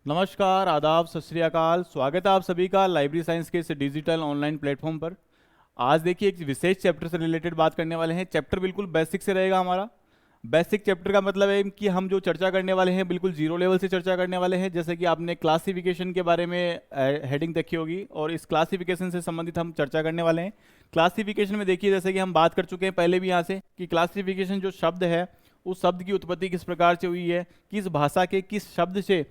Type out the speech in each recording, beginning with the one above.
नमस्कार, आदाब, सत श्री अकाल। स्वागत है आप सभी का लाइब्रेरी साइंस के इस डिजिटल ऑनलाइन प्लेटफॉर्म पर। आज देखिए एक विशेष चैप्टर से रिलेटेड बात करने वाले हैं। चैप्टर बिल्कुल बेसिक से रहेगा हमारा। बेसिक चैप्टर का मतलब है कि हम जो चर्चा करने वाले हैं बिल्कुल जीरो लेवल से चर्चा करने वाले हैं। जैसे कि आपने क्लासिफिकेशन के बारे में हेडिंग देखी होगी और इस क्लासिफिकेशन से संबंधित हम चर्चा करने वाले हैं। क्लासिफिकेशन में देखिए, जैसे कि हम बात कर चुके हैं पहले भी यहाँ से, कि क्लासिफिकेशन जो शब्द है उस शब्द की उत्पत्ति किस प्रकार से हुई है, किस भाषा के किस शब्द से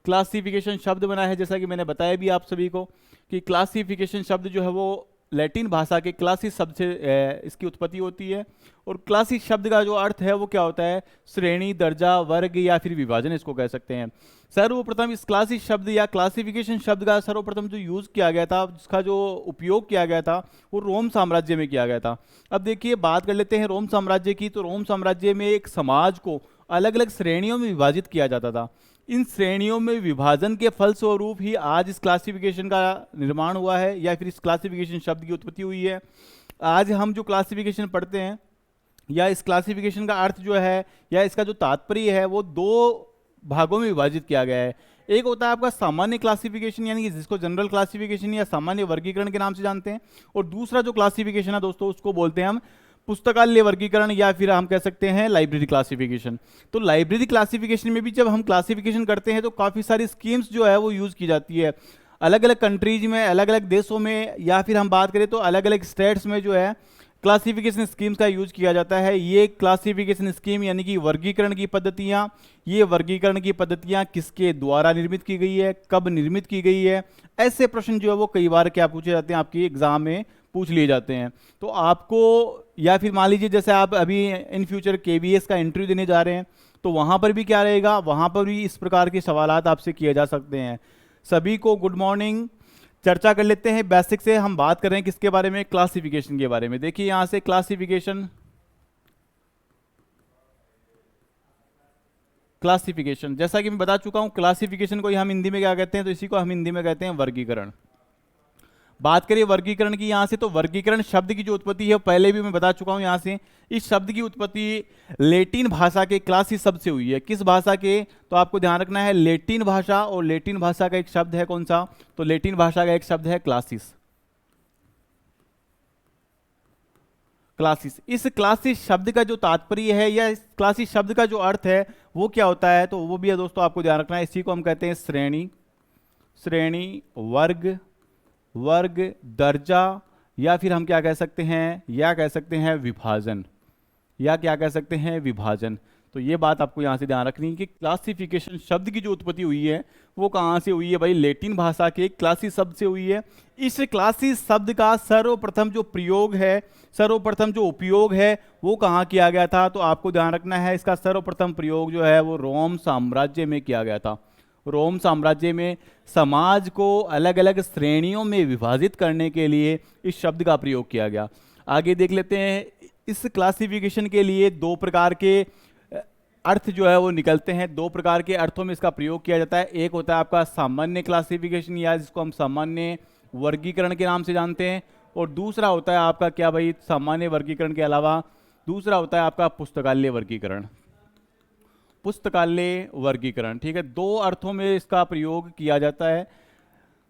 क्लासिफिकेशन शब्द बना है। जैसा कि मैंने बताया भी आप सभी को कि क्लासिफिकेशन शब्द जो है वो लैटिन भाषा के क्लासिस शब्द से इसकी उत्पत्ति होती है। और क्लासिस शब्द का जो अर्थ है वो क्या होता है, श्रेणी, दर्जा, वर्ग या फिर विभाजन इसको कह सकते हैं। सर्वप्रथम इस क्लासिस शब्द या क्लासिफिकेशन शब्द का सर्वप्रथम जो यूज किया गया था, जिसका जो उपयोग किया गया था, वो रोम साम्राज्य में किया गया था। अब देखिए बात कर लेते हैं रोम साम्राज्य की। तो रोम साम्राज्य में एक समाज को अलग अलग श्रेणियों में विभाजित किया जाता था। इन श्रेणियों में विभाजन के फलस्वरूप ही आज इस क्लासिफिकेशन का निर्माण हुआ है या फिर इस क्लासिफिकेशन शब्द की उत्पत्ति हुई है। आज हम जो क्लासिफिकेशन पढ़ते हैं या इस क्लासिफिकेशन का अर्थ जो है या इसका जो तात्पर्य है वो दो भागों में विभाजित किया गया है। एक होता है आपका सामान्य क्लासिफिकेशन, यानी कि जिसको जनरल क्लासिफिकेशन या सामान्य वर्गीकरण के नाम से जानते हैं। और दूसरा जो क्लासिफिकेशन है दोस्तों, उसको बोलते हैं हम पुस्तकालय वर्गीकरण या फिर हम कह सकते हैं लाइब्रेरी क्लासिफिकेशन। तो लाइब्रेरी क्लासिफिकेशन में भी जब हम क्लासिफिकेशन करते हैं तो काफ़ी सारी स्कीम्स जो है वो यूज़ की जाती है। अलग अलग कंट्रीज में, अलग अलग देशों में, या फिर हम बात करें तो अलग अलग स्टेट्स में जो है क्लासिफिकेशन स्कीम्स का यूज किया जाता है। ये क्लासिफिकेशन स्कीम यानी कि वर्गीकरण की पद्धतियाँ, ये वर्गीकरण की पद्धतियाँ किसके द्वारा निर्मित की गई है, कब निर्मित की गई है, ऐसे प्रश्न जो है वो कई बार क्या पूछे जाते हैं, आपकी एग्जाम में पूछ लिए जाते हैं। तो आपको, या फिर मान लीजिए जैसे आप अभी इन फ्यूचर केवीएस का इंटरव्यू देने जा रहे हैं तो वहाँ पर भी क्या रहेगा, वहाँ पर भी इस प्रकार के सवालात आपसे किए जा सकते हैं। सभी को गुड मॉर्निंग। चर्चा कर लेते हैं बेसिक से। हम बात कर रहे हैं किसके बारे में, क्लासिफिकेशन के बारे में। देखिए यहां से क्लासिफिकेशन, क्लासिफिकेशन जैसा कि मैं बता चुका हूं, क्लासिफिकेशन को हम हिंदी में क्या कहते हैं, तो इसी को हम हिंदी में कहते हैं वर्गीकरण। बात करिए वर्गीकरण की यहां से, तो वर्गीकरण शब्द की जो उत्पत्ति है पहले भी मैं बता चुका हूं यहां से। इस शब्द की उत्पत्ति लेटिन भाषा के क्लासिस शब्द से हुई है। किस भाषा के, तो आपको ध्यान रखना है लेटिन भाषा, और लेटिन भाषा का एक शब्द है कौन सा, तो लेटिन भाषा का एक शब्द है क्लासिस। क्लासिस, इस क्लासिस शब्द का जो तात्पर्य है या इस क्लासिस शब्द का जो अर्थ है वो क्या होता है, तो वो भी है दोस्तों आपको ध्यान रखना है। इसी को हम कहते हैं श्रेणी, श्रेणी, वर्ग, वर्ग, दर्जा, या फिर हम क्या कह सकते हैं, या कह सकते हैं विभाजन, या क्या कह सकते हैं विभाजन। तो ये बात आपको यहाँ से ध्यान रखनी है कि क्लासिफिकेशन शब्द की जो उत्पत्ति हुई है वो कहाँ से हुई है भाई, लेटिन भाषा के क्लासिस शब्द से हुई है। इस क्लासिस शब्द का सर्वप्रथम जो प्रयोग है, सर्वप्रथम जो उपयोग है वो कहाँ किया गया था, तो आपको ध्यान रखना है इसका सर्वप्रथम प्रयोग जो है वो रोम साम्राज्य में किया गया था। रोम साम्राज्य में समाज को अलग अलग श्रेणियों में विभाजित करने के लिए इस शब्द का प्रयोग किया गया। आगे देख लेते हैं। इस क्लासिफिकेशन के लिए दो प्रकार के अर्थ जो है वो निकलते हैं। दो प्रकार के अर्थों में इसका प्रयोग किया जाता है। एक होता है आपका सामान्य क्लासिफिकेशन या जिसको हम सामान्य वर्गीकरण के नाम से जानते हैं, और दूसरा होता है आपका क्या भाई, सामान्य वर्गीकरण के अलावा दूसरा होता है आपका पुस्तकालय वर्गीकरण। पुस्तकालय वर्गीकरण, ठीक है, दो अर्थों में इसका प्रयोग किया जाता है।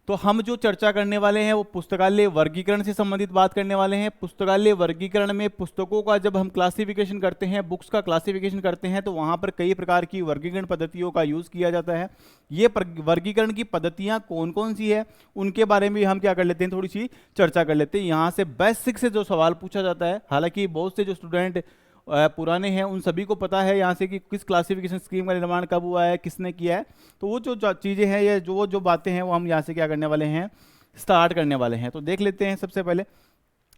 तो हम जो चर्चा करने वाले हैं वो पुस्तकालय वर्गीकरण से संबंधित बात करने वाले हैं। पुस्तकालय वर्गीकरण में पुस्तकों का जब हम क्लासिफिकेशन करते हैं, बुक्स का क्लासिफिकेशन करते हैं, तो वहाँ पर कई प्रकार की वर्गीकरण पद्धतियों का यूज़ किया जाता है। ये वर्गीकरण की पद्धतियाँ कौन कौन सी है उनके बारे में हम क्या कर लेते हैं, थोड़ी सी चर्चा कर लेते हैं। यहाँ से बेसिक से जो सवाल पूछा जाता है, हालांकि बहुत से जो स्टूडेंट पुराने हैं उन सभी को पता है यहाँ से कि किस क्लासिफिकेशन स्कीम का निर्माण कब हुआ है, किसने किया है। तो वो जो चीज़ें हैं या जो बातें हैं वो हम यहाँ से क्या करने वाले हैं, स्टार्ट करने वाले हैं। तो देख लेते हैं। सबसे पहले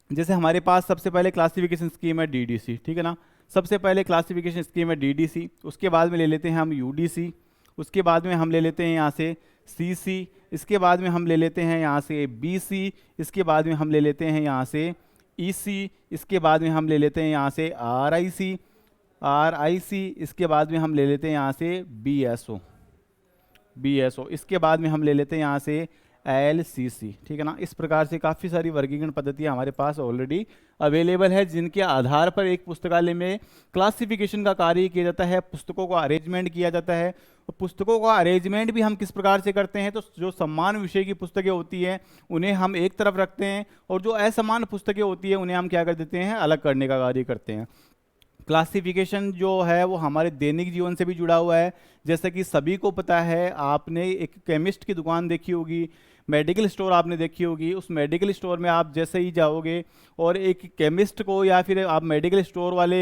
जैसे हमारे पास सबसे पहले क्लासिफिकेशन स्कीम है डीडीसी, ठीक है ना। सबसे पहले क्लासिफिकेशन स्कीम है डीडीसी, उसके बाद में ले लेते हैं हम यूडीसी, उसके बाद में हम ले लेते हैं यहाँ से सीसी, इसके बाद में हम ले लेते हैं यहाँ से बीसी, इसके बाद में हम ले लेते हैं यहाँ से ईसी, इसके बाद में हम ले लेते हैं यहाँ से आरआईसी, इसके बाद में हम ले लेते हैं यहाँ से बीएसओ, इसके बाद में हम ले लेते हैं यहाँ से LCC, ठीक है ना। इस प्रकार से काफ़ी सारी वर्गीकरण पद्धतियाँ हमारे पास ऑलरेडी अवेलेबल है, जिनके आधार पर एक पुस्तकालय में क्लासिफिकेशन का कार्य किया जाता है, पुस्तकों का अरेंजमेंट किया जाता है। तो पुस्तकों का अरेंजमेंट भी हम किस प्रकार से करते हैं, तो जो सम्मान विषय की पुस्तकें होती हैं उन्हें हम एक तरफ रखते हैं, और जो असमान पुस्तकें होती हैं उन्हें हम क्या कर देते हैं, अलग करने का कार्य करते हैं। क्लासिफिकेशन जो है वो हमारे दैनिक जीवन से भी जुड़ा हुआ है। जैसे कि सभी को पता है, आपने एक केमिस्ट की दुकान देखी होगी, मेडिकल स्टोर आपने देखी होगी। उस मेडिकल स्टोर में आप जैसे ही जाओगे और एक केमिस्ट को या फिर आप मेडिकल स्टोर वाले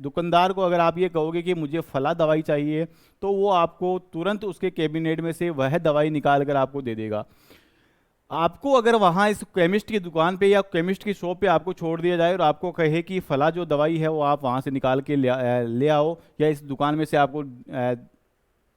दुकानदार को अगर आप ये कहोगे कि मुझे फला दवाई चाहिए, तो वो आपको तुरंत उसके कैबिनेट में से वह दवाई निकाल कर आपको दे देगा। आपको अगर वहाँ इस केमिस्ट की दुकान पे या केमिस्ट की शॉप पे आपको छोड़ दिया जाए और आपको कहे कि फला जो दवाई है वो आप वहाँ से निकाल के ले आओ, या इस दुकान में से आपको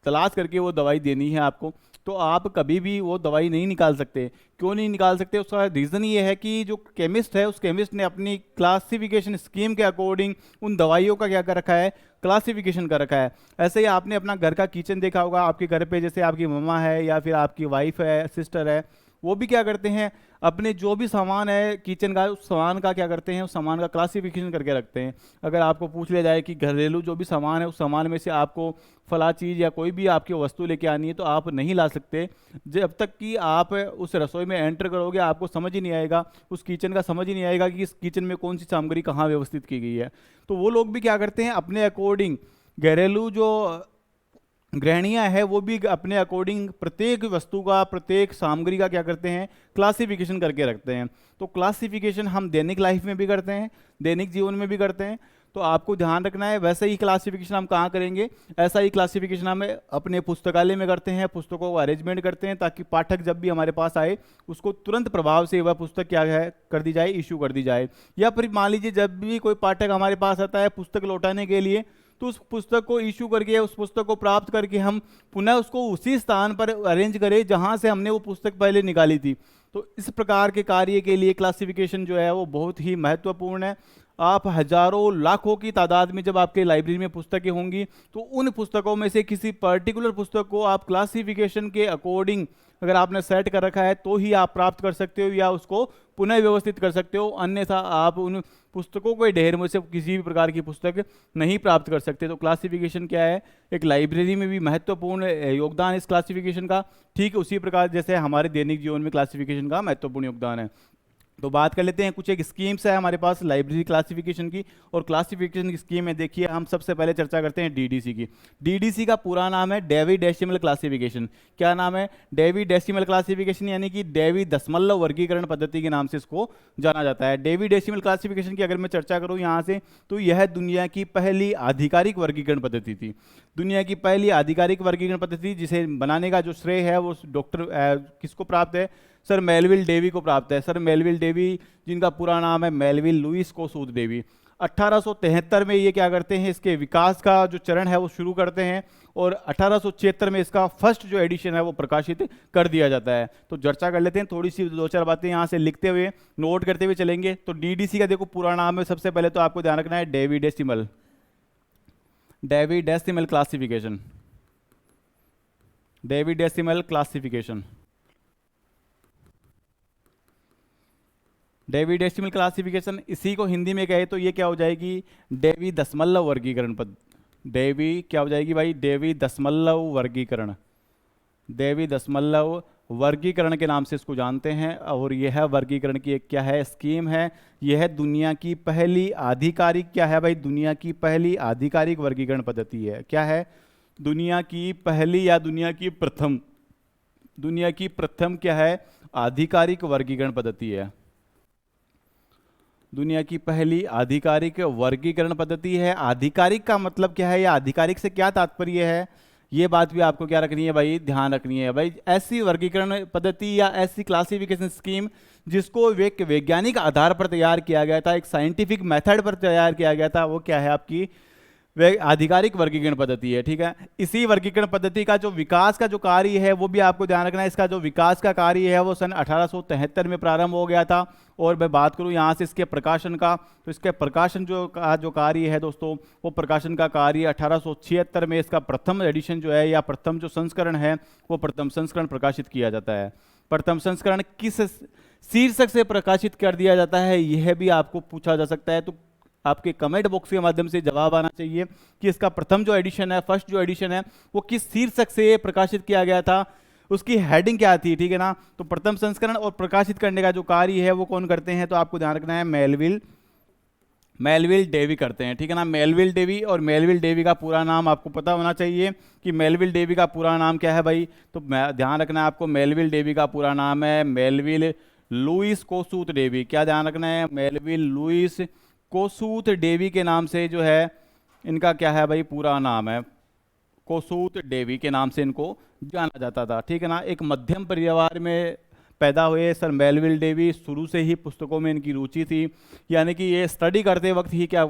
तलाश करके वो दवाई देनी है आपको, तो आप कभी भी वो दवाई नहीं निकाल सकते। क्यों नहीं निकाल सकते? उसका रीज़न ये है कि जो केमिस्ट है, उस केमिस्ट ने अपनी क्लासिफिकेशन स्कीम के अकॉर्डिंग उन दवाइयों का क्या कर रखा है, क्लासिफिकेशन कर रखा है। ऐसे ही आपने अपना घर का किचन देखा होगा, आपके घर पे जैसे आपकी मम्मा है या फिर आपकी वाइफ है, सिस्टर है, वो भी क्या करते हैं, अपने जो भी सामान है किचन का, उस सामान का क्या करते हैं, उस सामान का क्लासिफिकेशन करके रखते हैं। अगर आपको पूछ लिया जाए कि घरेलू जो भी सामान है, उस सामान में से आपको फला चीज़ या कोई भी आपकी वस्तु लेके आनी है, तो आप नहीं ला सकते जब तक कि आप उस रसोई में एंटर करोगे। आपको समझ ही नहीं आएगा, उस किचन का समझ ही नहीं आएगा कि इस किचन में कौन सी सामग्री कहाँ व्यवस्थित की गई है। तो वो लोग भी क्या करते हैं, अपने अकॉर्डिंग घरेलू जो गृहणियाँ है वो भी अपने अकॉर्डिंग प्रत्येक वस्तु का, प्रत्येक सामग्री का क्या करते हैं, क्लासिफिकेशन करके रखते हैं। तो क्लासिफिकेशन हम दैनिक लाइफ में भी करते हैं, दैनिक जीवन में भी करते हैं। तो आपको ध्यान रखना है, वैसे ही क्लासिफिकेशन हम कहाँ करेंगे, ऐसा ही क्लासिफिकेशन हम अपने पुस्तकालय में करते हैं, पुस्तकों को अरेंजमेंट करते हैं, ताकि पाठक जब भी हमारे पास आए उसको तुरंत प्रभाव से वह पुस्तक क्या है, कर दी जाए, इशू कर दी जाए। या फिर मान लीजिए जब भी कोई पाठक हमारे पास आता है पुस्तक लौटाने के लिए, तो उस पुस्तक को इशू करके, उस पुस्तक को प्राप्त करके हम पुनः उसको उसी स्थान पर अरेंज करें जहां से हमने वो पुस्तक पहले निकाली थी। तो इस प्रकार के कार्य के लिए क्लासिफिकेशन जो है वो बहुत ही महत्वपूर्ण है। आप हजारों लाखों की तादाद में जब आपके लाइब्रेरी में पुस्तकें होंगी, तो उन पुस्तकों में से किसी पर्टिकुलर पुस्तक को आप क्लासिफिकेशन के अकॉर्डिंग अगर आपने सेट कर रखा है तो ही आप प्राप्त कर सकते हो या उसको पुनः व्यवस्थित कर सकते हो। अन्यथा आप उन पुस्तकों के ढेर में से किसी भी प्रकार की पुस्तक नहीं प्राप्त कर सकते। तो क्लासिफिकेशन क्या है, एक लाइब्रेरी में भी महत्वपूर्ण योगदान इस क्लासिफिकेशन का, ठीक उसी प्रकार जैसे हमारे दैनिक जीवन में क्लासिफिकेशन का महत्वपूर्ण योगदान है। तो बात कर लेते हैं, कुछ एक स्कीम्स है हमारे पास लाइब्रेरी क्लासिफिकेशन की, और क्लासिफिकेशन की स्कीम है। देखिए हम सबसे पहले चर्चा करते हैं डीडीसी की। डीडीसी का पूरा नाम है डेविड डेसिमल क्लासिफिकेशन। क्या नाम है? डेविड डेसिमल क्लासिफिकेशन, यानी कि डेवी दशमलव वर्गीकरण पद्धति के नाम से इसको जाना जाता है। डेविड डेसिमल क्लासिफिकेशन की अगर मैं चर्चा करूँ यहाँ से, तो यह दुनिया की पहली आधिकारिक वर्गीकरण पद्धति थी। दुनिया की पहली आधिकारिक वर्गीकरण पद्धति, जिसे बनाने का जो श्रेय है वो डॉक्टर किसको प्राप्त है, सर मेलविल डेवी को प्राप्त है। सर मेलविल डेवी, जिनका पूरा नाम है मेलविल लुइस कोसूद डेवी। 1873 में ये क्या करते हैं, इसके विकास का जो चरण है वो शुरू करते हैं, और 1876 में इसका फर्स्ट जो एडिशन है वो प्रकाशित कर दिया जाता है। तो चर्चा कर लेते हैं, थोड़ी सी दो चार बातें यहाँ से लिखते हुए नोट करते हुए चलेंगे। तो डीडीसी का देखो पूरा नाम है, सबसे पहले तो आपको ध्यान रखना है David decimal, David decimal classification, David decimal classification, David decimal classification. इसी को हिंदी में कहे तो ये क्या हो जाएगी, डेवी दशमलव वर्गीकरण पद। डेवी क्या हो जाएगी भाई, डेवी दशमलव वर्गीकरण, डेवी दशमलव वर्गीकरण के नाम से इसको जानते हैं। और यह वर्गीकरण की एक क्या है, स्कीम है। यह दुनिया की पहली आधिकारिक क्या है भाई, दुनिया की पहली आधिकारिक वर्गीकरण पद्धति है। क्या है, दुनिया की पहली या दुनिया की प्रथम, दुनिया की प्रथम क्या है, आधिकारिक वर्गीकरण पद्धति है। दुनिया की पहली आधिकारिक वर्गीकरण पद्धति है। आधिकारिक का मतलब क्या है, या आधिकारिक से क्या तात्पर्य है, ये बात भी आपको क्या रखनी है भाई, ध्यान रखनी है भाई। ऐसी वर्गीकरण पद्धति या ऐसी क्लासिफिकेशन स्कीम जिसको एक वैज्ञानिक आधार पर तैयार किया गया था, एक साइंटिफिक मेथड पर तैयार किया गया था, वो क्या है आपकी आधिकारिक वर्गीकरण पद्धति है। ठीक है, इसी वर्गीकरण पद्धति का जो विकास का जो कार्य है वो भी आपको ध्यान रखना है। इसका जो विकास का कार्य है वो सन 1873 में प्रारंभ हो गया था। और मैं बात करूं यहाँ से इसके प्रकाशन का, तो इसके प्रकाशन जो कार्य है दोस्तों, वो प्रकाशन का कार्य 1876 में इसका प्रथम एडिशन जो है या प्रथम जो संस्करण है वो प्रथम संस्करण प्रकाशित किया जाता है। प्रथम संस्करण किस शीर्षक से प्रकाशित कर दिया जाता है, यह भी आपको पूछा जा सकता है। तो आपके कमेंट बॉक्स के माध्यम से जवाब आना चाहिए कि इसका प्रथम जो एडिशन है, फर्स्ट जो एडिशन है, वो किस शीर्षक से प्रकाशित किया गया था, उसकी हेडिंग क्या थी, ठीक है ना। तो प्रथम संस्करण और प्रकाशित करने का जो कार्य है वो कौन करते हैं, तो आपको ध्यान रखना है मेलविल डेवी करते हैं, ठीक है ना। मेलविल डेवी, और मेलविल डेवी का पूरा नाम आपको पता होना चाहिए कि मेलविल डेवी का पूरा नाम क्या है भाई। तो ध्यान रखना है आपको, मेलविल डेवी का पूरा नाम है मेलविल लुईस कोसूथ डेवी। क्या ध्यान रखना है, मेलविल लुईस कोसूथ डेवी के नाम से जो है इनका क्या है भाई, पूरा नाम है। कोसूथ डेवी के नाम से इनको जाना जाता था, ठीक है ना। एक मध्यम परिवार में पैदा हुए सर मेलविल डेवी। शुरू से ही पुस्तकों में इनकी रुचि थी, यानी कि ये स्टडी करते वक्त ही क्या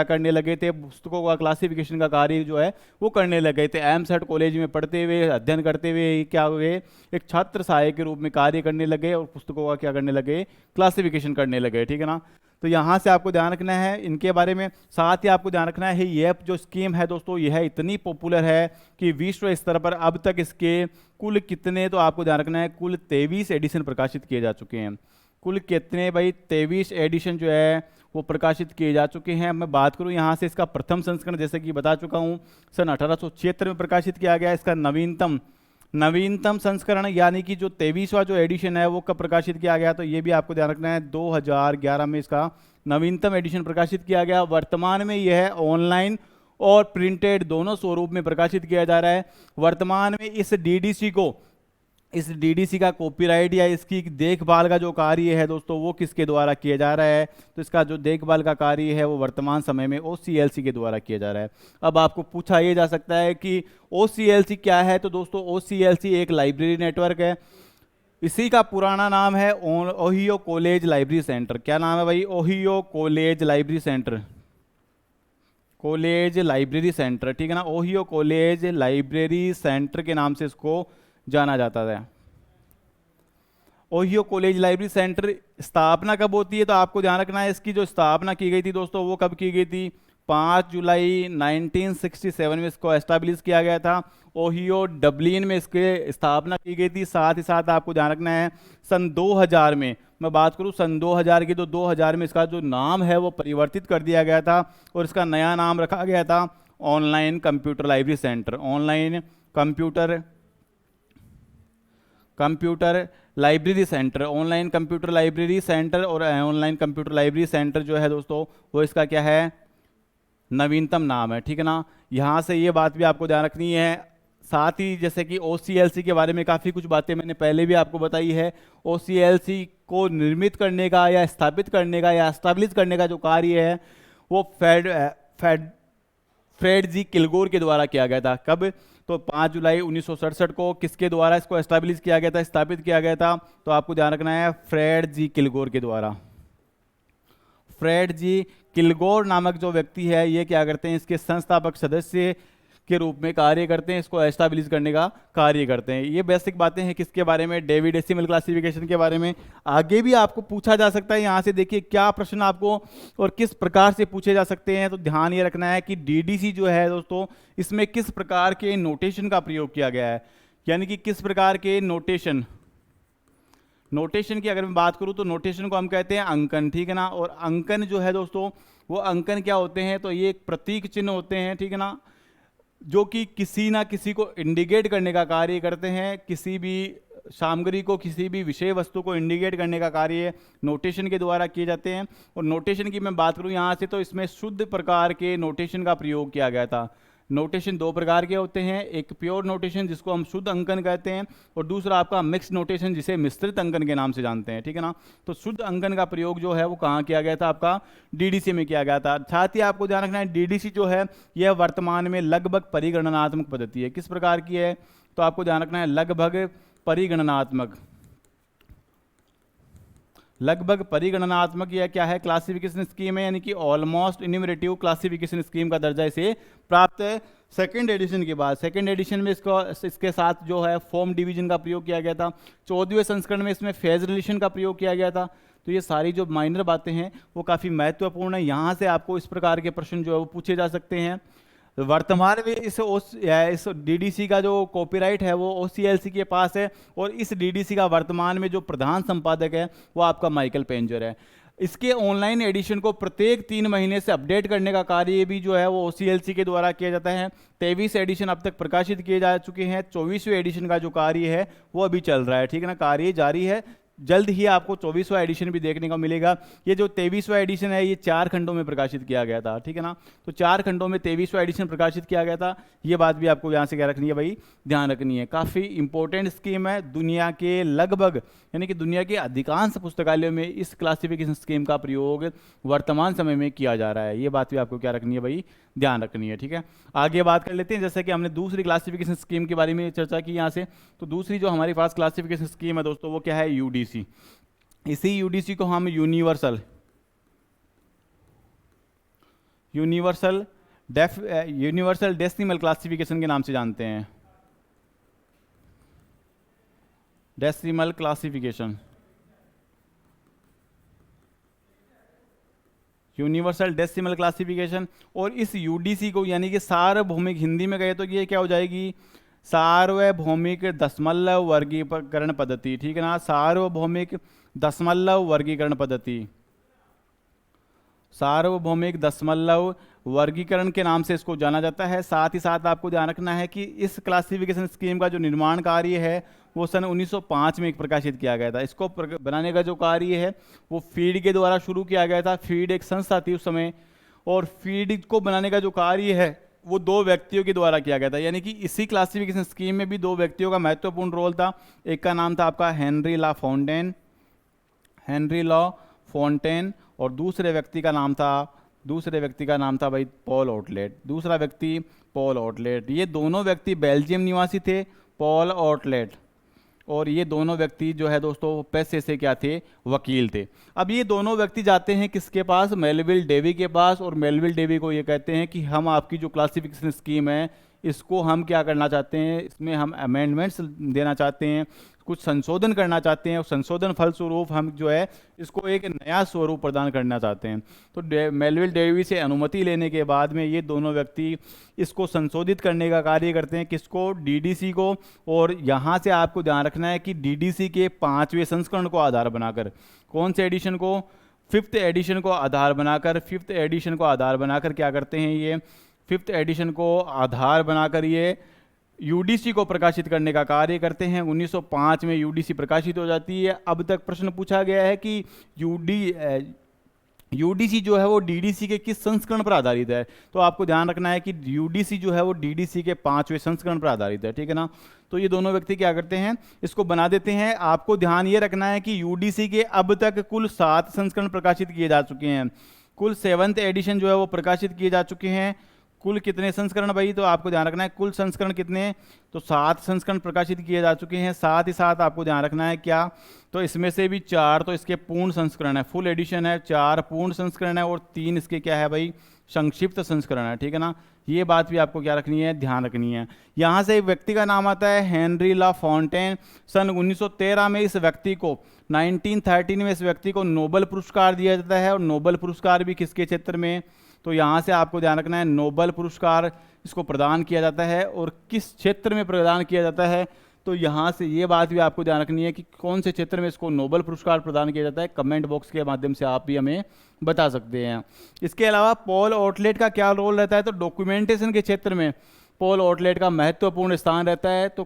करने लगे थे, पुस्तकों का क्लासिफिकेशन का कार्य जो है वो करने लगे थे। एमसेट कॉलेज में पढ़ते हुए, अध्ययन करते हुए क्या हुए, एक छात्र सहायक के रूप में कार्य करने लगे और पुस्तकों का क्या करने लगे, क्लासिफिकेशन करने लगे, ठीक है ना। तो यहाँ से आपको ध्यान रखना है इनके बारे में। साथ ही आपको ध्यान रखना है ये जो स्कीम है दोस्तों, यह इतनी पॉपुलर है कि विश्व स्तर पर अब तक इसके कुल कितने, तो आपको ध्यान रखना है कुल 23 एडिशन प्रकाशित किए जा चुके हैं। कुल कितने भाई, 23 एडिशन जो है वो प्रकाशित किए जा चुके हैं। मैं बात करूं यहाँ से इसका प्रथम संस्करण, जैसे कि बता चुका हूँ, सन 1876 में प्रकाशित किया गया। इसका नवीनतम संस्करण यानी कि जो 23वां जो एडिशन है वो कब प्रकाशित किया गया, तो ये भी आपको ध्यान रखना है 2011 में इसका नवीनतम एडिशन प्रकाशित किया गया। वर्तमान में यह ऑनलाइन और प्रिंटेड दोनों स्वरूप में प्रकाशित किया जा रहा है। वर्तमान में इस डीडीसी का कॉपीराइट या इसकी देखभाल का जो कार्य है दोस्तों वो किसके द्वारा किया जा रहा है, तो इसका जो देखभाल का कार्य है वो वर्तमान समय में OCLC के द्वारा किया जा रहा है। अब आपको पूछा ये जा सकता है कि OCLC क्या है, तो दोस्तों OCLC एक लाइब्रेरी नेटवर्क है। इसी का पुराना नाम है ओहियो कॉलेज लाइब्रेरी सेंटर। क्या नाम है भाई, ओहियो कॉलेज लाइब्रेरी सेंटर, ठीक है ना। ओहियो कॉलेज लाइब्रेरी सेंटर के नाम से इसको जाना जाता है। ओहियो कॉलेज लाइब्रेरी सेंटर स्थापना कब होती है, तो आपको ध्यान रखना है इसकी जो स्थापना की गई थी दोस्तों वो कब की गई थी, 5 जुलाई 1967 में इसको एस्टैब्लिश किया गया था। ओहियो डबलिन में इसके स्थापना की गई थी। साथ ही साथ आपको ध्यान रखना है सन 2000 में, मैं बात करूं सन 2000 की, तो 2000 में इसका जो नाम है वो परिवर्तित कर दिया गया था और इसका नया नाम रखा गया था online computer library centre. Online computer library centre, online computer library centre. और ऑनलाइन कंप्यूटर लाइब्रेरी सेंटर जो है दोस्तों वो इसका क्या है, नवीनतम नाम है, ठीक है ना। यहाँ से ये बात भी आपको ध्यान रखनी है। साथ ही जैसे कि OCLC के बारे में काफ़ी कुछ बातें मैंने पहले भी आपको बताई है। OCLC को निर्मित करने का या स्थापित करने का या एस्टैब्लिश करने का जो कार्य है वो फ्रेड जी किलगोर के द्वारा किया गया था। कब, तो 5 जुलाई 1967 को किसके द्वारा इसको एस्टैब्लिश किया गया था, स्थापित किया गया था, तो आपको ध्यान रखना है फ्रेड जी किलगोर के द्वारा। फ्रेड जी किलगोर नामक जो व्यक्ति है ये क्या करते हैं, इसके संस्थापक सदस्य के रूप में कार्य करते हैं, इसको एस्टैब्लिश करने का कार्य करते हैं। ये बेसिक बातें हैं किसके बारे में, डेवी डेसिमल क्लासिफिकेशन के बारे में। आगे भी आपको पूछा जा सकता है, यहाँ से देखिए क्या प्रश्न आपको और किस प्रकार से पूछे जा सकते हैं। तो ध्यान ये रखना है कि डीडीसी जो है दोस्तों इसमें किस प्रकार के नोटेशन का प्रयोग किया गया है, यानी कि किस प्रकार के नोटेशन की अगर मैं बात करूं तो नोटेशन को हम कहते हैं अंकन, ठीक है ना। और अंकन जो है दोस्तों वो अंकन क्या होते हैं, तो ये एक प्रतीक चिन्ह होते हैं, ठीक है ना, जो कि किसी ना किसी को इंडिकेट करने का कार्य करते हैं। किसी भी सामग्री को, किसी भी विषय वस्तु को इंडिकेट करने का कार्य नोटेशन के द्वारा किए जाते हैं। और नोटेशन की मैं बात करूं यहाँ से तो इसमें शुद्ध प्रकार के नोटेशन का प्रयोग किया गया था। नोटेशन दो प्रकार के होते हैं, एक प्योर नोटेशन जिसको हम शुद्ध अंकन कहते हैं और दूसरा आपका मिक्स नोटेशन जिसे मिश्रित अंकन के नाम से जानते हैं, ठीक है ना। तो शुद्ध अंकन का प्रयोग जो है वो कहाँ किया गया था, आपका डीडीसी में किया गया था। साथ ही आपको ध्यान रखना है डीडीसी जो है यह वर्तमान में लगभग परिगणनात्मक पद्धति है। किस प्रकार की है, तो आपको ध्यान रखना है लगभग परिगणनात्मक यह क्या है, क्लासिफिकेशन स्कीम है, यानी कि ऑलमोस्ट इन्यूमरेटिव क्लासिफिकेशन स्कीम का दर्जा इसे प्राप्त है सेकेंड एडिशन के बाद। सेकेंड एडिशन में इसके साथ जो है फॉर्म डिवीजन का प्रयोग किया गया था। 14वें संस्करण में इसमें फेज रिलेशन का प्रयोग किया गया था। तो ये सारी जो माइनर बातें हैं वो काफ़ी महत्वपूर्ण है। यहाँ से आपको इस प्रकार के प्रश्न जो है वो पूछे जा सकते हैं। वर्तमान में इस डीडीसी का जो कॉपीराइट है वो ओसीएलसी के पास है, और इस डीडीसी का वर्तमान में जो प्रधान संपादक है वो आपका माइकल पेंजर है। इसके ऑनलाइन एडिशन को प्रत्येक 3 महीने से अपडेट करने का कार्य भी जो है वो ओसीएलसी के द्वारा किया जाता है। 23 एडिशन अब तक प्रकाशित किए जा चुके हैं, 24वें एडिशन का जो कार्य है वो अभी चल रहा है, ठीक है ना, कार्य जारी है। जल्द ही आपको 24वां एडिशन भी देखने को मिलेगा। ये जो 23वां एडिशन है ये 4 खंडों में प्रकाशित किया गया था, ठीक है ना, तो 4 खंडों में 23वां एडिशन प्रकाशित किया गया था। ये बात भी आपको यहाँ से क्या रखनी है भाई, ध्यान रखनी है। काफ़ी इंपॉर्टेंट स्कीम है, दुनिया के लगभग यानी कि दुनिया के अधिकांश पुस्तकालयों में इस क्लासिफिकेशन स्कीम का प्रयोग वर्तमान समय में किया जा रहा है। ये बात भी आपको क्या रखनी है भाई, ध्यान रखनी है, ठीक है। आगे बात कर लेते हैं, जैसे कि हमने दूसरी क्लासिफिकेशन स्कीम के बारे में चर्चा की यहाँ से, तो दूसरी जो हमारे पास क्लासिफिकेशन स्कीम है दोस्तों वो क्या है, यूडीसी। इसी यूडीसी को हम यूनिवर्सल डेसिमल क्लासिफिकेशन के नाम से जानते हैं। Decimal classification, universal decimal classification. और इस यूडीसी को यानी कि सार्वभौमिक, हिंदी में कहे तो ये क्या हो जाएगी, सार्वभौमिक दशमलव वर्गीकरण पद्धति, ठीक है ना, सार्वभौमिक दशमलव वर्गीकरण पद्धति, सार्वभौमिक दशमलव वर्गीकरण के नाम से इसको जाना जाता है। साथ ही साथ आपको ध्यान रखना है कि इस क्लासिफिकेशन स्कीम का जो निर्माण कार्य है वो सन 1905 में प्रकाशित किया गया था। इसको बनाने का जो कार्य है वो फीड के द्वारा शुरू किया गया था। फीड एक संस्था थी उस समय, और फीड को बनाने का जो कार्य है वो 2 व्यक्तियों के द्वारा किया गया था। यानी कि इसी क्लासिफिकेशन स्कीम में भी 2 व्यक्तियों का महत्वपूर्ण रोल था। एक का नाम था आपका हेनरी लॉ फोंटेन, और दूसरे व्यक्ति का नाम था भाई पॉल ऑटलेट। दूसरा व्यक्ति पॉल ऑटलेट, ये दोनों व्यक्ति बेल्जियम निवासी थे, पॉल ऑटलेट, और ये दोनों व्यक्ति जो है दोस्तों पेशे से क्या थे, वकील थे। अब ये दोनों व्यक्ति जाते हैं किसके पास, मेलविल डेवी के पास, और मेलविल डेवी को ये कहते हैं कि हम आपकी जो क्लासिफिकेशन स्कीम है इसको हम क्या करना चाहते हैं, इसमें हम अमेंडमेंट्स देना चाहते हैं, कुछ संशोधन करना चाहते हैं, और संशोधन फलस्वरूप हम जो है इसको एक नया स्वरूप प्रदान करना चाहते हैं। तो मेलविल डेवी से अनुमति लेने के बाद में ये दोनों व्यक्ति इसको संशोधित करने का कार्य करते हैं, किसको, डीडीसी को। और यहाँ से आपको ध्यान रखना है कि डीडीसी के 5वें संस्करण को आधार बनाकर, कौन से एडिशन को, 5th एडिशन को आधार बनाकर, 5th एडिशन को आधार बनाकर क्या करते हैं, ये 5th एडिशन को आधार बनाकर ये यूडीसी को प्रकाशित करने का कार्य करते हैं। 1905 में यूडीसी प्रकाशित हो जाती है। अब तक प्रश्न पूछा गया है कि यूडीसी जो है वो डीडीसी के किस संस्करण पर आधारित है, तो आपको ध्यान रखना है कि यूडीसी जो है वो डीडीसी के 5वें संस्करण पर आधारित है, ठीक है ना। तो ये दोनों व्यक्ति क्या करते हैं, इसको बना देते हैं। आपको ध्यान ये रखना है कि यूडीसी के अब तक कुल 7 संस्करण प्रकाशित किए जा चुके हैं। कुल 7th एडिशन जो है वो प्रकाशित किए जा चुके हैं। कुल कितने संस्करण भाई, तो आपको ध्यान रखना है कुल संस्करण कितने, तो 7 संस्करण प्रकाशित किए जा चुके हैं। साथ ही साथ आपको ध्यान रखना है क्या, तो इसमें से भी 4 तो इसके पूर्ण संस्करण है, फुल एडिशन है, 4 पूर्ण संस्करण है, और 3 इसके क्या है भाई, संक्षिप्त संस्करण है, ठीक है ना। ये बात भी आपको क्या रखनी है, ध्यान रखनी है। यहाँ से एक व्यक्ति का नाम आता है हेनरी लॉ फोंटेन। सन 1913 में इस व्यक्ति को, 1913 में इस व्यक्ति को नोबेल पुरस्कार दिया जाता है। और नोबेल पुरस्कार भी किसके क्षेत्र में, तो यहाँ से आपको ध्यान रखना है नोबेल पुरस्कार इसको प्रदान किया जाता है, और किस क्षेत्र में प्रदान किया जाता है, तो यहाँ से ये बात भी आपको ध्यान रखनी है कि कौन से क्षेत्र में इसको नोबेल पुरस्कार प्रदान किया जाता है। कमेंट बॉक्स के माध्यम से आप भी हमें बता सकते हैं। इसके अलावा पॉल ऑटलेट का क्या रोल रहता है, तो डॉक्यूमेंटेशन के क्षेत्र में पॉल ऑटलेट का महत्वपूर्ण स्थान रहता है। तो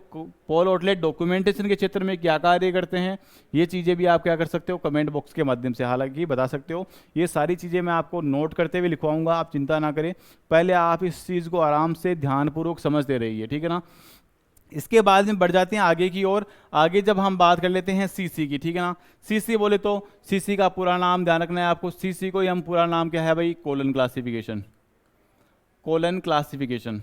पॉल ऑटलेट डॉक्यूमेंटेशन के क्षेत्र में क्या कार्य करते हैं, ये चीज़ें भी आप क्या कर सकते हो, कमेंट बॉक्स के माध्यम से हालांकि बता सकते हो। ये सारी चीज़ें मैं आपको नोट करते हुए लिखवाऊंगा, आप चिंता ना करें। पहले आप इस चीज़ को आराम से ध्यानपूर्वक समझते रहिए, ठीक है ना। इसके बाद में बढ़ जाते हैं आगे की ओर। आगे जब हम बात कर लेते हैं सीसी की, ठीक है ना। सीसी बोले तो सीसी का पूरा नाम ध्यान रखना है आपको। सीसी को हम पूरा नाम क्या है भाई, कोलन क्लासिफिकेशन, कोलन क्लासिफिकेशन।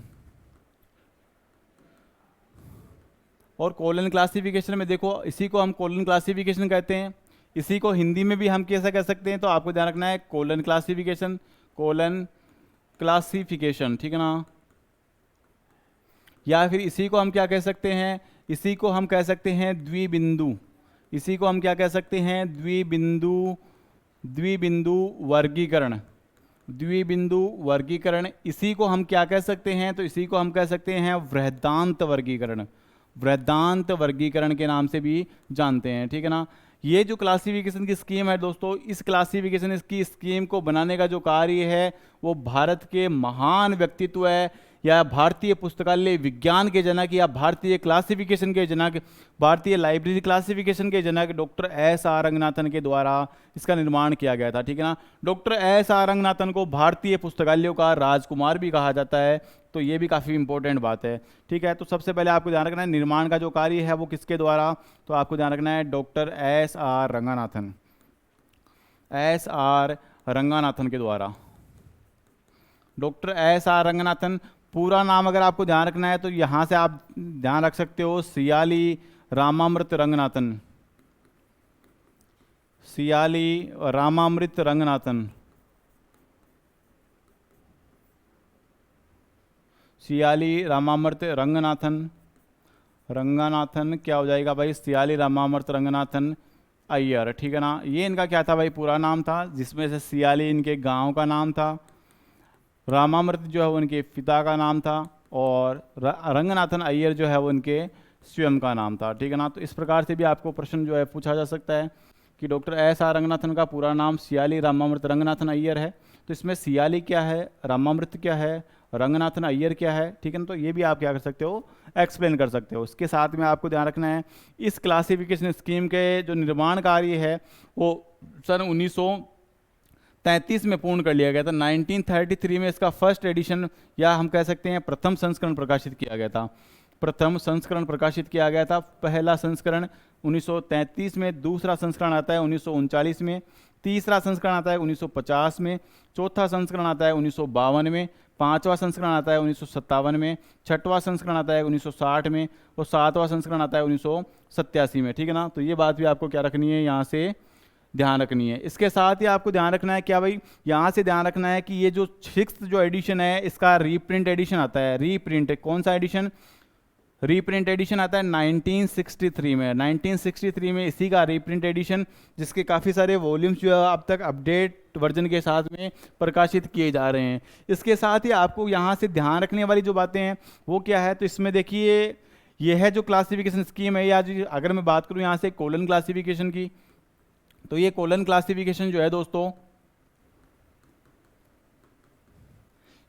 और कोलन क्लासिफिकेशन में देखो, इसी को हम कोलन क्लासिफिकेशन कहते हैं। इसी को हिंदी में भी हम कैसा कह सकते हैं, तो आपको ध्यान रखना है कोलन क्लासिफिकेशन, कोलन क्लासिफिकेशन, ठीक है ना। या फिर इसी को हम क्या कह सकते हैं, इसी को हम कह सकते हैं द्विबिंदु। इसी को हम क्या कह सकते हैं, द्विबिंदु वर्गीकरण, द्विबिंदु वर्गीकरण, इसी को हम क्या कह सकते हैं, तो इसी को हम कह सकते हैं वृहदान्त वर्गीकरण, वृहदान्त वर्गीकरण के नाम से भी जानते हैं, ठीक है ना। ये जो क्लासिफिकेशन की स्कीम है दोस्तों, इस क्लासिफिकेशन की स्कीम को बनाने का जो कार्य है वो भारत के महान व्यक्तित्व है, या भारतीय पुस्तकालय विज्ञान के जनक, या भारतीय क्लासिफिकेशन के जनक, भारतीय लाइब्रेरी क्लासिफिकेशन के जनक डॉक्टर एस आर रंगनाथन के द्वारा इसका निर्माण किया गया था, ठीक है ना। डॉक्टर एस आर रंगनाथन को भारतीय पुस्तकालयों का राजकुमार भी कहा जाता है, तो ये भी काफ़ी इंपॉर्टेंट बात है, ठीक है। तो सबसे पहले आपको ध्यान रखना है निर्माण का जो कार्य है वो किसके द्वारा, तो आपको ध्यान रखना है doctor S R Ranganathan, S R Ranganathan के द्वारा। डॉक्टर एस आर रंगनाथन, पूरा नाम अगर आपको ध्यान रखना है तो यहां से आप ध्यान रख सकते हो सियाली रामामृत रंगनाथन, सियाली रामामृत रंगनाथन, सियाली रामामृत रंगनाथन, रंगनाथन क्या हो जाएगा भाई, सियाली रामामृत रंगनाथन अय्यर, ठीक है ना। ये इनका क्या था भाई, पूरा नाम था, जिसमें से सियाली इनके गांव का नाम था, रामामृत जो है वो उनके पिता का नाम था, और रंगनाथन अय्यर जो है वो उनके स्वयं का नाम था, ठीक है ना। तो इस प्रकार से भी आपको प्रश्न जो है पूछा जा सकता है कि डॉक्टर एस आर रंगनाथन का पूरा नाम सियाली रामामृत रंगनाथन अय्यर है, तो इसमें सियाली क्या है, रामामृत क्या है, रंगनाथन अय्यर क्या है, ठीक है ना। तो ये भी आप क्या कर सकते हो, एक्सप्लेन कर सकते हो। इसके साथ में आपको ध्यान रखना है इस क्लासिफिकेशन स्कीम के जो निर्माण कार्य है वो सन 1933 में पूर्ण कर लिया गया था। 1933 में इसका फर्स्ट एडिशन, या हम कह सकते हैं प्रथम संस्करण प्रकाशित किया गया था, प्रथम संस्करण प्रकाशित किया गया था। पहला संस्करण 1933 में, दूसरा संस्करण आता है 1939 में, तीसरा संस्करण आता है 1950 में, चौथा संस्करण आता है 1952 में, पांचवा संस्करण आता है 1957 में, छठवां संस्करण आता है 1960 में, और सातवां संस्करण आता है 1987 में, ठीक है ना। तो ये बात भी आपको क्या रखनी है, यहाँ से ध्यान रखनी है। इसके साथ ही आपको ध्यान रखना है क्या भाई, यहाँ से ध्यान रखना है कि ये जो 6th जो एडिशन है इसका रीप्रिंट एडिशन आता है, रीप्रिंट कौन सा एडिशन, रीप्रिंट एडिशन आता है 1963 में, 1963 में इसी का रीप्रिंट एडिशन, जिसके काफ़ी सारे वॉल्यूम्स जो है अब तक अपडेट वर्जन के साथ में प्रकाशित किए जा रहे हैं। इसके साथ ही आपको यहाँ से ध्यान रखने वाली जो बातें हैं वो क्या है, तो इसमें देखिए ये है जो क्लासिफिकेशन स्कीम है, या अगर मैं बात करूँ यहाँ से कोलन क्लासिफिकेशन की, तो ये कोलन क्लासिफिकेशन जो है दोस्तों,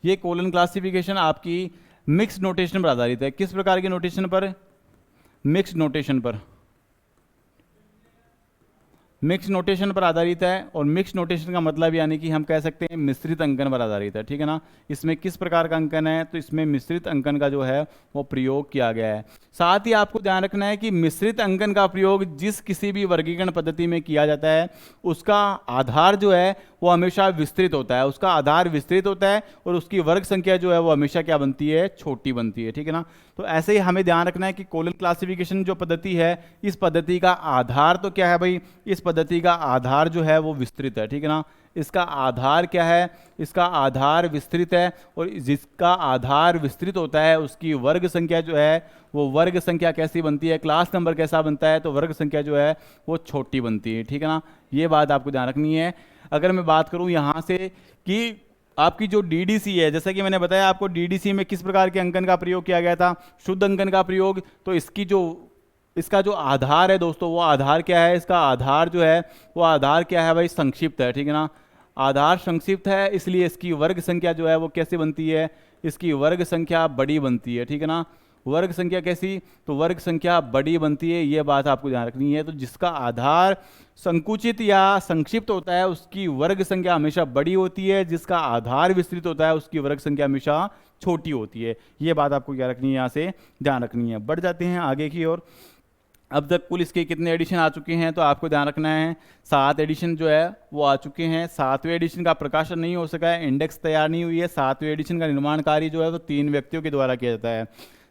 ये कोलन क्लासिफिकेशन आपकी मिक्स नोटेशन पर आधारित है। किस प्रकार के नोटेशन पर, मिक्स नोटेशन पर, मिक्स नोटेशन पर आधारित है। और मिक्स नोटेशन का मतलब यानी कि हम कह सकते हैं मिश्रित अंकन पर आधारित है, ठीक है ना। इसमें किस प्रकार का अंकन है, तो इसमें मिश्रित अंकन का जो है वो प्रयोग किया गया है। साथ ही आपको ध्यान रखना है कि मिश्रित अंकन का प्रयोग जिस किसी भी वर्गीकरण पद्धति में किया जाता है उसका आधार जो है वो हमेशा विस्तृत होता है, उसका आधार विस्तृत होता है, और उसकी वर्ग संख्या जो है वो हमेशा क्या बनती है, छोटी बनती है, ठीक है ना। तो ऐसे ही हमें ध्यान रखना है कि कोलन क्लासिफिकेशन जो पद्धति है, इस पद्धति का आधार तो क्या है भाई, इस पद्धति का आधार जो है वो विस्तृत है, ठीक है ना। इसका आधार क्या है, इसका आधार विस्तृत है, और जिसका आधार विस्तृत होता है उसकी वर्ग संख्या जो है वो वर्ग संख्या कैसी बनती है, क्लास नंबर कैसा बनता है, तो वर्ग संख्या जो है वो छोटी बनती है, ठीक है ना। ये बात आपको ध्यान रखनी है। अगर मैं बात करूं यहाँ से कि आपकी जो डीडीसी है, जैसा कि मैंने बताया आपको डीडीसी में किस प्रकार के अंकन का प्रयोग किया गया था, शुद्ध अंकन का प्रयोग, तो इसका जो आधार है दोस्तों, वो आधार क्या है, इसका आधार जो है वो आधार क्या है भाई, संक्षिप्त है, ठीक है ना। आधार संक्षिप्त है, इसलिए इसकी वर्ग संख्या जो है वो कैसे बनती है, इसकी वर्ग संख्या बड़ी बनती है, ठीक है ना। वर्ग संख्या कैसी, तो वर्ग संख्या बड़ी बनती है, ये बात आपको ध्यान रखनी है। तो जिसका आधार संकुचित या संक्षिप्त होता है उसकी वर्ग संख्या हमेशा बड़ी होती है, जिसका आधार विस्तृत होता है उसकी वर्ग संख्या हमेशा छोटी होती है। ये बात आपको क्या रखनी है, यहाँ से ध्यान रखनी है। बढ़ जाते हैं आगे की ओर। अब तक कुल इसके कितने एडिशन आ चुके हैं, तो आपको ध्यान रखना है 7 एडिशन जो है वो आ चुके हैं। 7वें एडिशन का प्रकाशन नहीं हो सका है, इंडेक्स तैयार नहीं हुई है। 7वें एडिशन का निर्माण कार्य जो है वो 3 व्यक्तियों के द्वारा किया जाता है।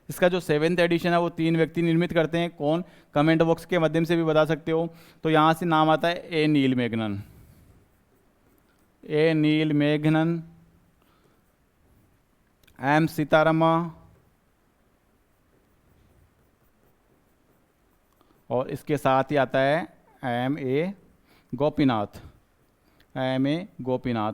इसका जो 7th एडिशन है वो 3 व्यक्ति निर्मित करते हैं। कौन, कमेंट बॉक्स के माध्यम से भी बता सकते हो। तो यहाँ से नाम आता है ए नील मेघनन, ए नील मेघनन, एम सीतारमा, और इसके साथ ही आता है M A Gopinath, M A Gopinath.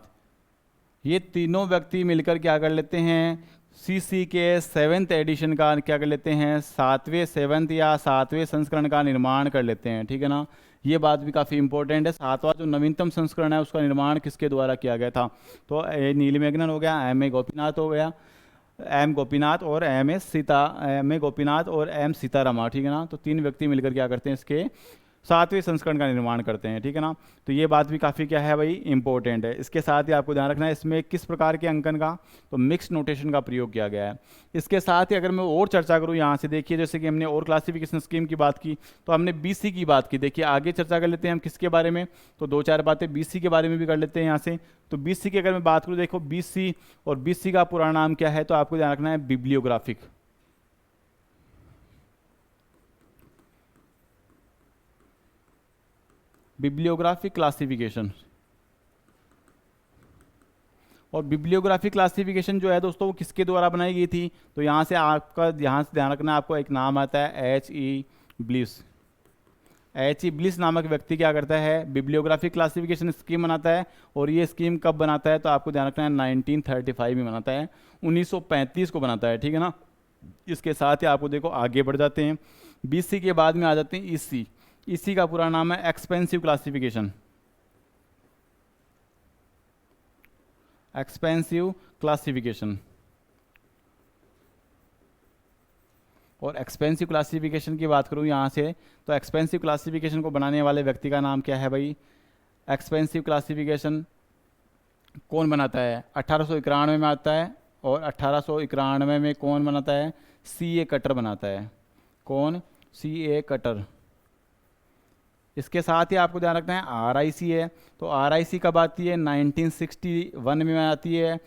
ये तीनों व्यक्ति मिलकर क्या कर लेते हैं, सीसी के 7th एडिशन का क्या कर लेते हैं, 7वें या 7वें संस्करण का निर्माण कर लेते हैं, ठीक है ना। ये बात भी काफ़ी इंपॉर्टेंट है। 7वां जो नवीनतम संस्करण है उसका निर्माण किसके द्वारा किया गया था, तो ए नील मेघनन हो गया, एम ए गोपीनाथ हो गया, एम गोपीनाथ और एम ए गोपीनाथ और एम सीतारमा, ठीक है ना। तो 3 व्यक्ति मिलकर क्या करते हैं, इसके 7वें संस्करण का निर्माण करते हैं, ठीक है ना। तो ये बात भी काफ़ी क्या है भाई, इंपॉर्टेंट है। इसके साथ ही आपको ध्यान रखना है इसमें किस प्रकार के अंकन का, तो मिक्स नोटेशन का प्रयोग किया गया है। इसके साथ ही अगर मैं और चर्चा करूँ यहाँ से, देखिए जैसे कि हमने और क्लासिफिकेशन स्कीम की बात की, तो हमने बीसी की बात की। देखिए आगे चर्चा कर लेते हैं हम किसके बारे में, तो 2-4 बातें बीसी के बारे में भी कर लेते हैं यहाँ से। तो बीसी की अगर मैं बात करूँ, देखो बीसी और बीसी का पूरा नाम क्या है, तो आपको ध्यान रखना है बिब्लियोग्राफिक, बिब्लियोग्राफिक क्लासिफिकेशन। और बिब्लियोग्राफिक क्लासिफिकेशन जो है दोस्तों वो किसके द्वारा बनाई गई थी, तो यहाँ से ध्यान रखना है, आपको एक नाम आता है H.E. ब्लिस। H.E. ब्लिस नामक व्यक्ति क्या करता है, बिब्लियोग्राफिक क्लासिफिकेशन स्कीम बनाता है। और ये स्कीम कब बनाता है, तो आपको ध्यान रखना है 1935 में बनाता है, 1935 को बनाता है, ठीक है ना। इसके साथ ही आपको देखो आगे बढ़ जाते हैं, बीसी के बाद में आ जाते हैं ईसी। इसी का पूरा नाम है एक्सपेंसिव क्लासिफिकेशन, एक्सपेंसिव क्लासिफिकेशन। और एक्सपेंसिव क्लासिफिकेशन की बात करूं यहाँ से, तो एक्सपेंसिव क्लासिफिकेशन को बनाने वाले व्यक्ति का नाम क्या है भाई, एक्सपेंसिव क्लासिफिकेशन कौन बनाता है, 1891 में आता है। और 1891 में कौन बनाता है, C.A. कटर बनाता है। कौन, C.A. कटर। इसके साथ ही आपको ध्यान रखना है RIC है, तो RIC कब आती है, 1961 में आती है।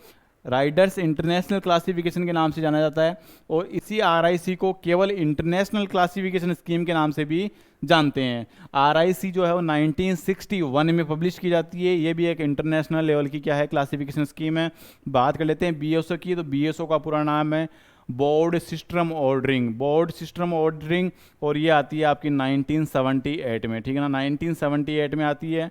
राइडर्स इंटरनेशनल क्लासिफिकेशन के नाम से जाना जाता है। और इसी RIC को केवल इंटरनेशनल क्लासिफिकेशन स्कीम के नाम से भी जानते हैं। RIC जो है वो 1961 में पब्लिश की जाती है। ये भी एक इंटरनेशनल लेवल की क्या है, क्लासिफिकेशन स्कीम है। बात कर लेते हैं BSO की, तो BSO का पूरा नाम है board system ordering, board system ordering. और ये आती है आपकी 1978 में, ठीक है ना, 1978 में आती है।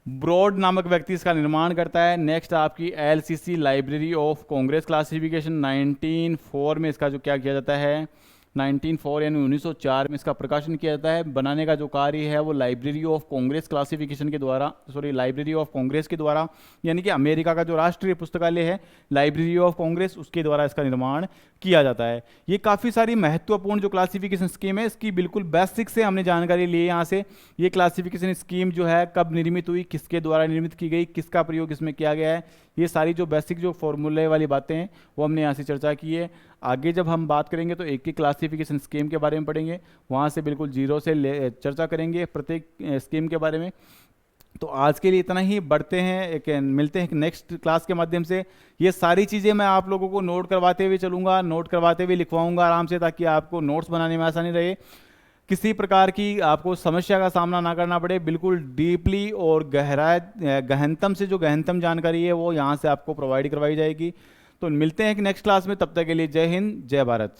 ब्रॉड नामक व्यक्ति इसका निर्माण करता है। नेक्स्ट आपकी LCC library of Congress classification, 1904 में इसका जो क्या किया जाता है, 1904 यानी 1904 में इसका प्रकाशन किया जाता है। बनाने का जो कार्य है वो लाइब्रेरी ऑफ कांग्रेस क्लासिफिकेशन के द्वारा, लाइब्रेरी ऑफ कांग्रेस के द्वारा, यानी कि अमेरिका का जो राष्ट्रीय पुस्तकालय है लाइब्रेरी ऑफ कांग्रेस, उसके द्वारा इसका निर्माण किया जाता है। ये काफ़ी सारी महत्वपूर्ण जो क्लासिफिकेशन स्कीम है इसकी बिल्कुल बेसिक से हमने जानकारी ली है यहाँ से। ये क्लासिफिकेशन स्कीम जो है कब निर्मित हुई, किसके द्वारा निर्मित की गई, किसका प्रयोग इसमें किया गया है, ये सारी जो बेसिक जो फॉर्मूले वाली बातें हैं वो हमने यहाँ से चर्चा की है। आगे जब हम बात करेंगे तो एक क्लासिफिकेशन स्कीम के बारे में पढ़ेंगे, वहाँ से बिल्कुल जीरो से चर्चा करेंगे प्रत्येक स्कीम के बारे में। तो आज के लिए इतना ही, बढ़ते हैं मिलते हैं नेक्स्ट क्लास के माध्यम से। ये सारी चीज़ें मैं आप लोगों को नोट करवाते हुए चलूँगा, नोट करवाते हुए लिखवाऊँगा आराम से, ताकि आपको नोट्स बनाने में आसानी रहे, किसी प्रकार की आपको समस्या का सामना ना करना पड़े। बिल्कुल डीपली और गहनतम से जो गहनतम जानकारी है वो यहाँ से आपको प्रोवाइड करवाई जाएगी। तो मिलते हैं नेक्स्ट क्लास में, तब तक के लिए जय हिंद, जय भारत।